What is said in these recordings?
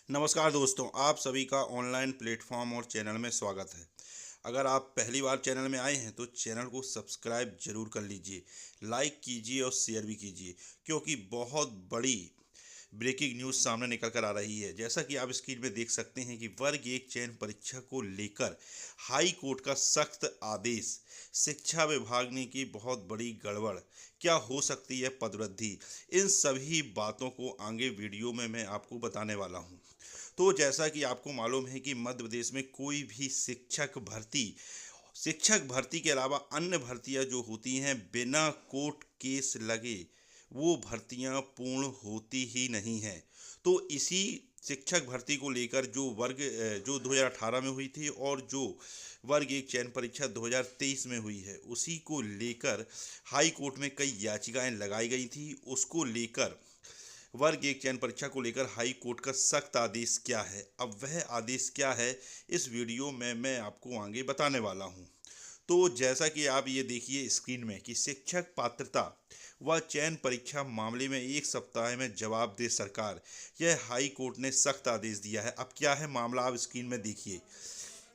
नमस्कार दोस्तों, आप सभी का ऑनलाइन प्लेटफॉर्म और चैनल में स्वागत है। अगर आप पहली बार चैनल में आए हैं तो चैनल को सब्सक्राइब जरूर कर लीजिए, लाइक कीजिए और शेयर भी कीजिए, क्योंकि बहुत बड़ी ब्रेकिंग न्यूज़ सामने निकल कर आ रही है। जैसा कि आप स्क्रीन में देख सकते हैं कि वर्ग एक चयन परीक्षा को लेकर हाई कोर्ट का सख्त आदेश, शिक्षा विभाग ने की बहुत बड़ी गड़बड़, क्या हो सकती है पदवृद्धि, इन सभी बातों को आगे वीडियो में मैं आपको बताने वाला हूं। तो जैसा कि आपको मालूम है कि मध्य प्रदेश में कोई भी शिक्षक भर्ती के अलावा अन्य भर्तियां जो होती हैं बिना कोर्ट केस लगे, वो भर्तियां पूर्ण होती ही नहीं हैं। तो इसी शिक्षक भर्ती को लेकर जो 2018 में हुई थी और जो वर्ग एक चयन परीक्षा 2023 में हुई है, उसी को लेकर हाई कोर्ट में कई याचिकाएं लगाई गई थी। उसको लेकर वर्ग एक चयन परीक्षा को लेकर हाई कोर्ट का सख्त आदेश क्या है, अब वह आदेश क्या है, इस वीडियो में मैं आपको आगे बताने वाला हूं। तो जैसा कि आप ये देखिए स्क्रीन में कि शिक्षक पात्रता व चयन परीक्षा मामले में 1 सप्ताह में जवाब दे सरकार, यह हाई कोर्ट ने सख्त आदेश दिया है। अब क्या है मामला, आप स्क्रीन में देखिए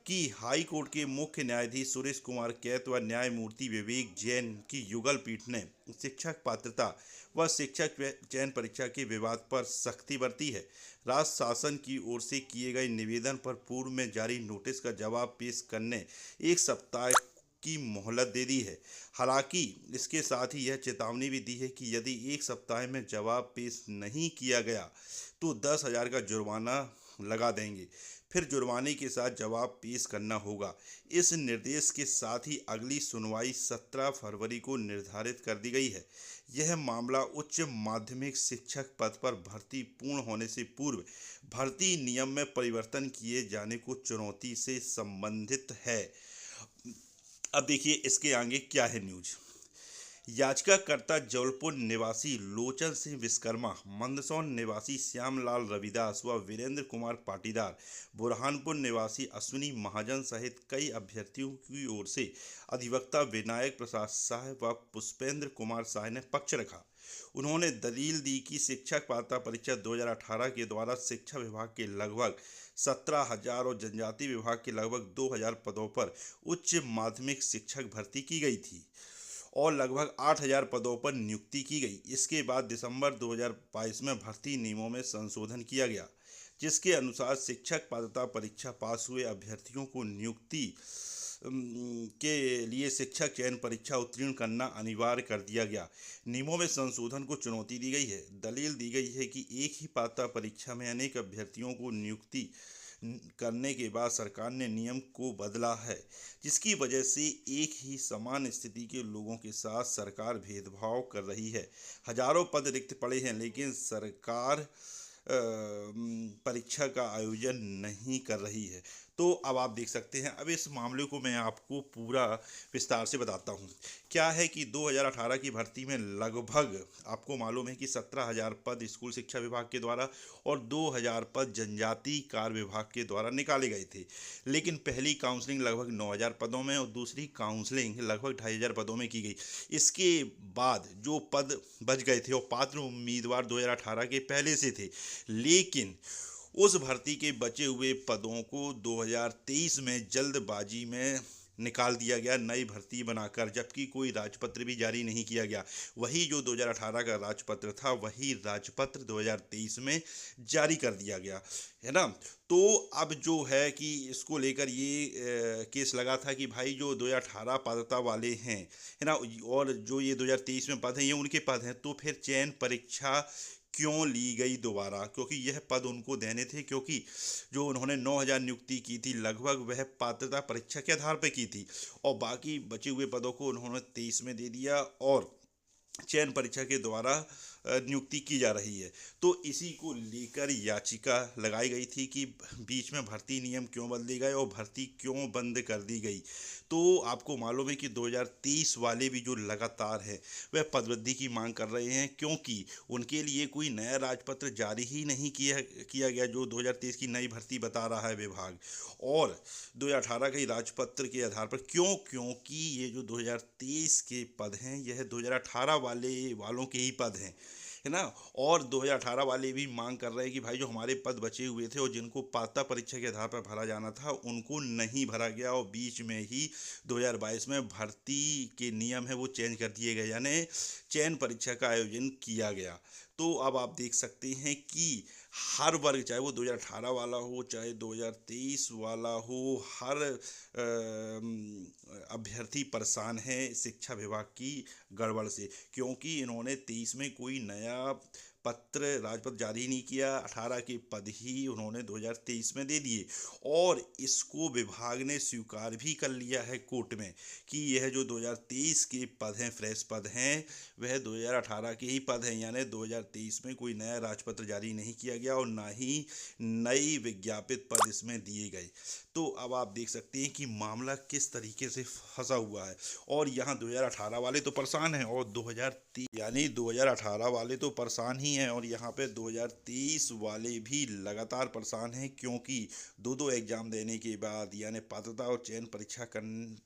कि हाई कोर्ट के मुख्य न्यायाधीश सुरेश कुमार कैत व न्यायमूर्ति विवेक जैन की युगल पीठ ने शिक्षक पात्रता व शिक्षक चयन परीक्षा के विवाद पर सख्ती बरती है। राज्य शासन की ओर से किए गए निवेदन पर पूर्व में जारी नोटिस का जवाब पेश करने 1 सप्ताह की मोहलत दे दी है। हालांकि इसके साथ ही यह चेतावनी भी दी है कि यदि 1 सप्ताह में जवाब पेश नहीं किया गया तो 10,000 का जुर्माना लगा देंगे, फिर जुर्माने के साथ जवाब पेश करना होगा। इस निर्देश के साथ ही अगली सुनवाई 17 फरवरी को निर्धारित कर दी गई है। यह मामला उच्च माध्यमिक शिक्षक पद पर भर्ती पूर्ण होने से पूर्व भर्ती नियम में परिवर्तन किए जाने को चुनौती से संबंधित है। अब देखिए इसके आगे क्या है न्यूज। याचिकाकर्ता जबलपुर निवासी लोचन सिंह विश्वकर्मा, मंदसौर निवासी श्यामलाल रविदास व वीरेंद्र कुमार पाटीदार, बुरहानपुर निवासी अश्विनी महाजन सहित कई अभ्यर्थियों की ओर से अधिवक्ता विनायक प्रसाद शाह व पुष्पेंद्र कुमार शाह ने पक्ष रखा। उन्होंने दलील दी कि शिक्षक पात्रता परीक्षा 2018 के द्वारा शिक्षा विभाग के लगभग 17,000 और जनजाति विभाग के लगभग 2,000 पदों पर उच्च माध्यमिक शिक्षक भर्ती की गई थी और लगभग 8,000 पदों पर नियुक्ति की गई। इसके बाद दिसंबर 2022 में भर्ती नियमों में संशोधन किया गया, जिसके अनुसार शिक्षक पात्रता परीक्षा पास हुए अभ्यर्थियों को नियुक्ति के लिए शिक्षक चयन परीक्षा उत्तीर्ण करना अनिवार्य कर दिया गया। नियमों में संशोधन को चुनौती दी गई है। दलील दी गई है कि एक ही पात्रता परीक्षा में अनेक अभ्यर्थियों को नियुक्ति करने के बाद सरकार ने नियम को बदला है, जिसकी वजह से एक ही समान स्थिति के लोगों के साथ सरकार भेदभाव कर रही है। हजारों पद रिक्त पड़े हैं, लेकिन सरकार परीक्षा का आयोजन नहीं कर रही है। तो अब आप देख सकते हैं, अब इस मामले को मैं आपको पूरा विस्तार से बताता हूँ। क्या है कि 2018 की भर्ती में लगभग आपको मालूम है कि 17,000 पद स्कूल शिक्षा विभाग के द्वारा और 2,000 पद जनजाति कार्य विभाग के द्वारा निकाले गए थे। लेकिन पहली काउंसलिंग लगभग 9,000 पदों में और दूसरी काउंसलिंग लगभग 2,500 पदों में की गई। इसके बाद जो पद बच गए थे और पात्र उम्मीदवार 2018 के पहले से थे, लेकिन उस भर्ती के बचे हुए पदों को 2023 में जल्दबाजी में निकाल दिया गया नई भर्ती बनाकर, जबकि कोई राजपत्र भी जारी नहीं किया गया। वही जो 2018 का राजपत्र था, वही राजपत्र 2023 में जारी कर दिया गया, है ना। तो अब जो है कि इसको लेकर ये केस लगा था कि भाई जो 2018 पात्रता वाले हैं, है ना, और जो ये 2023 में पद हैं, ये उनके पद हैं, तो फिर चयन परीक्षा क्यों ली गई दोबारा, क्योंकि यह पद उनको देने थे, क्योंकि जो उन्होंने 9,000 नियुक्ति की थी लगभग वह पात्रता परीक्षा के आधार पर की थी और बाकी बचे हुए पदों को उन्होंने 23 में दे दिया और चयन परीक्षा के द्वारा नियुक्ति की जा रही है। तो इसी को लेकर याचिका लगाई गई थी कि बीच में भर्ती नियम क्यों बदले गए और भर्ती क्यों बंद कर दी गई। तो आपको मालूम है कि 2023 वाले भी जो लगातार हैं वह पदवृद्धि की मांग कर रहे हैं, क्योंकि उनके लिए कोई नया राजपत्र जारी ही नहीं किया गया जो 2023 की नई भर्ती बता रहा है विभाग, और 2018 के राजपत्र के आधार पर क्योंकि ये जो 2023 के पद हैं यह 2018 वालों के ही पद हैं। है ना। और 2018 वाले भी मांग कर रहे हैं कि भाई जो हमारे पद बचे हुए थे और जिनको पात्रता परीक्षा के आधार पर भरा जाना था उनको नहीं भरा गया, और बीच में ही 2022 में भर्ती के नियम है वो चेंज कर दिए गए, यानी चयन परीक्षा का आयोजन किया गया। तो अब आप देख सकते हैं कि हर वर्ग, चाहे वो 2018 वाला हो चाहे 2023 वाला हो, हर अभ्यर्थी परेशान है शिक्षा विभाग की गड़बड़ से, क्योंकि इन्होंने 23 में कोई नया पत्र राजपत्र जारी नहीं किया, 18 के पद ही उन्होंने 2023 में दे दिए, और इसको विभाग ने स्वीकार भी कर लिया है कोर्ट में कि यह जो 2023 के पद हैं, फ्रेश पद हैं, वह 2018 के ही पद हैं, यानी 2023 में कोई नया राजपत्र जारी नहीं किया गया और ना ही नई विज्ञापित पद इसमें दिए गए। तो अब आप देख सकते हैं कि मामला किस तरीके से फंसा हुआ है, और यहाँ 2018 वाले तो परेशान हैं और 2023 यानी 2018 वाले तो परेशान ही हैं, और यहाँ पे 2023 वाले भी लगातार परेशान हैं, क्योंकि दो दो एग्जाम देने के बाद, यानी पात्रता और चयन परीक्षा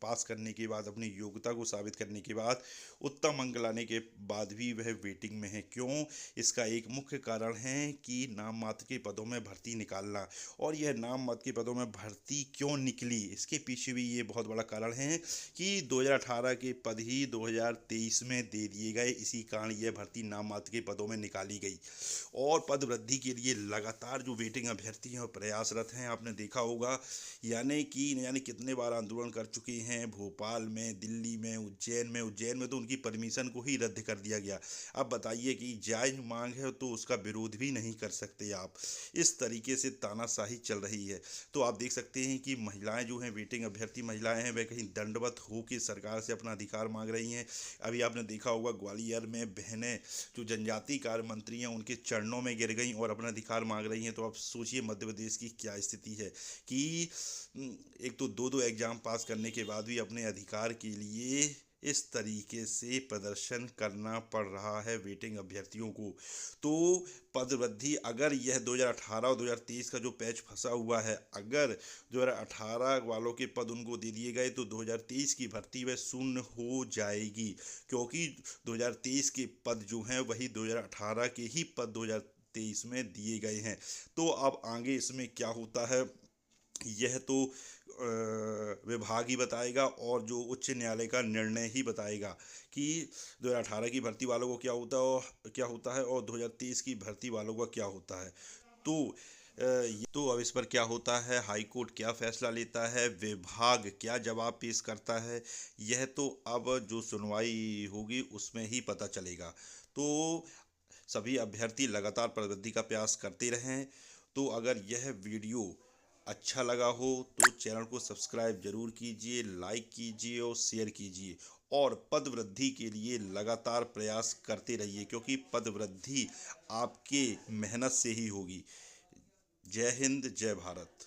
पास करने के बाद, अपनी योग्यता को साबित करने के बाद, उत्तम अंक लाने के बाद भी वह वेटिंग में है। क्यों? इसका एक मुख्य कारण है कि नाम मात्र के पदों में भर्ती निकालना, और यह नाम मात्र के पदों में भर्ती क्यों निकली, इसके पीछे भी ये बहुत बड़ा कारण है कि 2018 के पद ही 2023 में दे दिए गए, इसी कारण यह भर्ती नाम मात्र के पदों में निकाली गई। और पद वृद्धि के लिए लगातार जो वेटिंग अभ्यर्थी हैं और प्रयासरत हैं, आपने देखा होगा, यानी कितने बार आंदोलन कर चुके हैं, भोपाल में, दिल्ली में, उज्जैन में तो उनकी परमिशन को ही रद्द कर दिया गया। अब बताइए कि जायज़ मांग है तो उसका विरोध भी नहीं कर सकते आप, इस तरीके से तानाशाही चल रही है। तो आप देख सकते हैं कि महिलाएं जो हैं, वेटिंग अभ्यर्थी महिलाएं हैं, वे कहीं दंडवत होकर सरकार से अपना अधिकार मांग रही हैं। अभी आपने देखा होगा ग्वालियर में बहनें जो जनजातीय कार्य मंत्री हैं उनके चरणों में गिर गई और अपना अधिकार मांग रही हैं। तो आप सोचिए मध्य प्रदेश की क्या स्थिति है कि एक तो दो दो एग्जाम पास करने के बाद भी अपने अधिकार के लिए इस तरीके से प्रदर्शन करना पड़ रहा है वेटिंग अभ्यर्थियों को। तो पद वृद्धि, अगर यह 2018 और 2023 का जो पैच फंसा हुआ है, अगर 2018 वालों के पद उनको दे दिए गए तो 2023 की भर्ती वह शून्य हो जाएगी, क्योंकि 2023 के पद जो हैं वही 2018 के ही पद 2023 में दिए गए हैं। तो अब आगे इसमें क्या होता है यह तो विभाग ही बताएगा, और जो उच्च न्यायालय का निर्णय ही बताएगा कि 2018 की भर्ती वालों को क्या होता है और 2023 की भर्ती वालों का क्या होता है। तो तो अब इस पर क्या होता है, हाई कोर्ट क्या फैसला लेता है, विभाग क्या जवाब पेश करता है, यह तो अब जो सुनवाई होगी उसमें ही पता चलेगा। तो सभी अभ्यर्थी लगातार प्रगति का प्रयास करते रहें। तो अगर यह वीडियो अच्छा लगा हो तो चैनल को सब्सक्राइब जरूर कीजिए, लाइक कीजिए और शेयर कीजिए, और पद वृद्धि के लिए लगातार प्रयास करते रहिए, क्योंकि पद वृद्धि आपके मेहनत से ही होगी। जय हिंद, जय भारत।